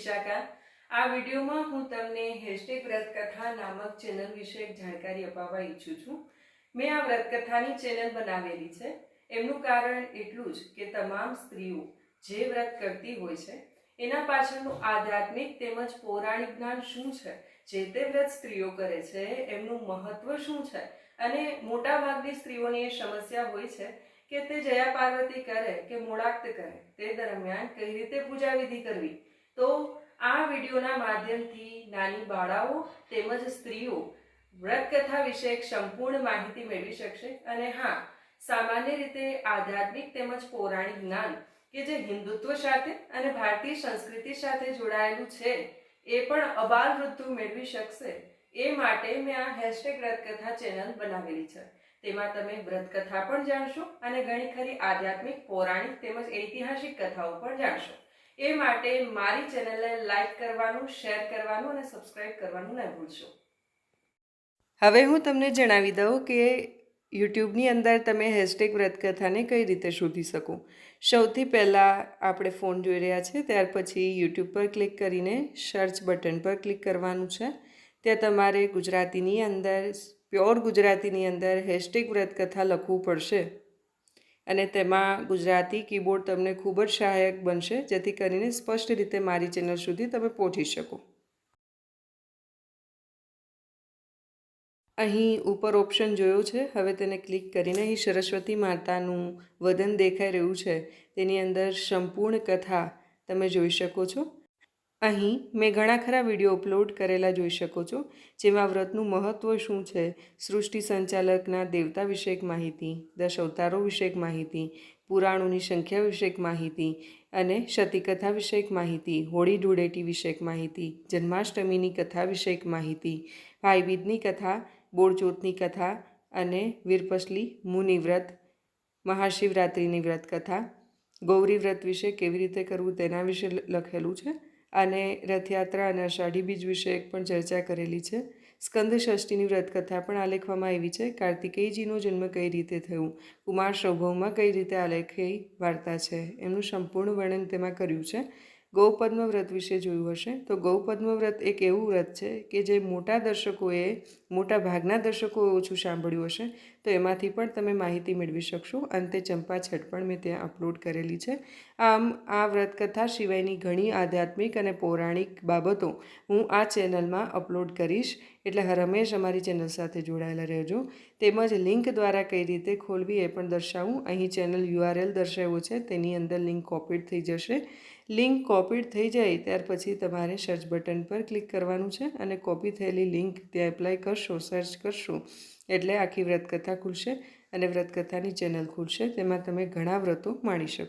વિશાખા। આ વિડીયોમાં હું તમને હેશટેગ વ્રતકથા નામક ચેનલ વિશે એક જાણકારી અપાવવા ઈચ્છું છું। મેં આ વ્રતકથાની ચેનલ બનાવેલી છે। એમનું કારણ એટલું જ કે તમામ સ્ત્રીઓ જે વ્રત કરતી હોય છે એના પાછળનું આધ્યાત્મિક તેમજ પૌરાણિક જ્ઞાન શું છે, જે તે વ્રત સ્ત્રીઓ કરે છે એમનું મહત્વ શું છે, અને મોટાભાગની સ્ત્રીઓની એ સમસ્યા હોય છે કે તે જયા પાર્વતી કરે કે મૂળાક્ત કરે તે દરમિયાન કઈ રીતે પૂજા વિધિ કરવી। તો આ વિડીયોના માધ્યમથી નાની બાળાઓ તેમજ સ્ત્રીઓ વ્રતકથા વિશે એક સંપૂર્ણ માહિતી મેળવી શકશે। અને હા, સામાન્ય રીતે આધ્યાત્મિક તેમજ પૌરાણિક જ્ઞાન કે જે હિન્દુત્વ સાથે અને ભારતીય સંસ્કૃતિ સાથે જોડાયેલું છે એ પણ અબાલ વૃદ્ધો મેળવી શકશે। એ માટે મેં આ હેશટેગ વ્રતકથા ચેનલ બનાવેલી છે। તેમાં તમે વ્રતકથા પણ જાણશો અને ઘણી ખરી આધ્યાત્મિક પૌરાણિક તેમજ ઐતિહાસિક કથાઓ પણ જાણશો। એ માટે મારી ચેનલને લાઈક કરવાનું, શેર કરવાનું અને સબસ્ક્રાઇબ કરવાનું ન ભૂલશો। હવે હું તમને જણાવી દઉં કે યુટ્યુબની અંદર તમે હેશટેગ વ્રતકથાને કઈ રીતે શોધી શકો। સૌથી પહેલાં આપણે ફોન જોઈ રહ્યા છે, ત્યાર પછી યુટ્યુબ પર ક્લિક કરીને સર્ચ બટન પર ક્લિક કરવાનું છે। ત્યાં તમારે ગુજરાતીની અંદર, પ્યોર ગુજરાતીની અંદર હેશટેગ વ્રતકથા લખવું પડશે અને તેમાં ગુજરાતી કીબોર્ડ તમને ખૂબ જ સહાયક બનશે, જેથી કરીને સ્પષ્ટ રીતે મારી ચેનલ સુધી તમે પહોંચી શકો। અહીં ઉપર ઓપ્શન જોયો છે, હવે તેને ક્લિક કરીને અહીં સરસ્વતી માતાનું વદન દેખાઈ રહ્યું છે, તેની અંદર સંપૂર્ણ કથા તમે જોઈ શકો છો। અહીં મેં ઘણા ખરા વિડીયો અપલોડ કરેલા જોઈ શકો છો, જેમાં વ્રતનું મહત્ત્વ શું છે, સૃષ્ટિ સંચાલકના દેવતા વિષયક માહિતી, 10 અવતારો વિષયક માહિતી, પુરાણોની સંખ્યા વિષયક માહિતી અને સતીકથા વિષયક માહિતી, હોળી ધૂળેટી વિષયક માહિતી, જન્માષ્ટમીની કથા વિષયક માહિતી, ભાઈબીજની કથા, બોળચોથની કથા અને વીરપસલી મુનિવ્રત, મહાશિવરાત્રિની વ્રત કથા, ગૌરી વ્રત વિશે કેવી રીતે કરવું તેના વિશે લખેલું છે અને રથયાત્રા અને અષાઢી બીજ વિશે પણ ચર્ચા કરેલી છે। સ્કંદ ષષ્ઠીની વ્રતકથા પણ આલેખવામાં આવી છે। કાર્તિકેયજીનો જન્મ કઈ રીતે થયું, કુમાર સૌભવમાં કઈ રીતે આલેખેય વાર્તા છે, એમનું સંપૂર્ણ વર્ણન તેમાં કર્યું છે। ગૌપદ્મ વ્રત વિશે જોયું હશે, તો ગૌપદ્મ વ્રત એક એવું વ્રત છે કે જે મોટા ભાગના દર્શકોએ ઓછું સાંભળ્યું હશે, તો એમાંથી પણ તમે માહિતી મેળવી શકશો। અંતે ચંપા છઠ પણ મેં ત્યાં અપલોડ કરેલી છે। આમ આ વ્રતકથા સિવાયની ઘણી આધ્યાત્મિક અને પૌરાણિક બાબતો હું આ ચેનલમાં અપલોડ કરીશ, એટલે હરમેશ અમારી ચેનલ સાથે જોડાયેલા રહેજો। તેમજ લિંક દ્વારા કઈ રીતે ખોલવી એ પણ દર્શાવું। અહીં ચેનલ URL દર્શાવ્યો છે, તેની અંદર લિંક કોપીડ થઈ જશે। લિંક કોપીડ થઈ જાય ત્યાર પછી તમારે સર્ચ બટન પર ક્લિક કરવાનું છે અને કોપી થયેલી લિંક ત્યાં એપ્લાય કરશો, સર્ચ કરશો એટલે આખી વ્રતકથા ખુલશે અને વ્રતકથાની ચેનલ ખુલશે, તેમાં તમે ઘણા વ્રતો માણી શકો।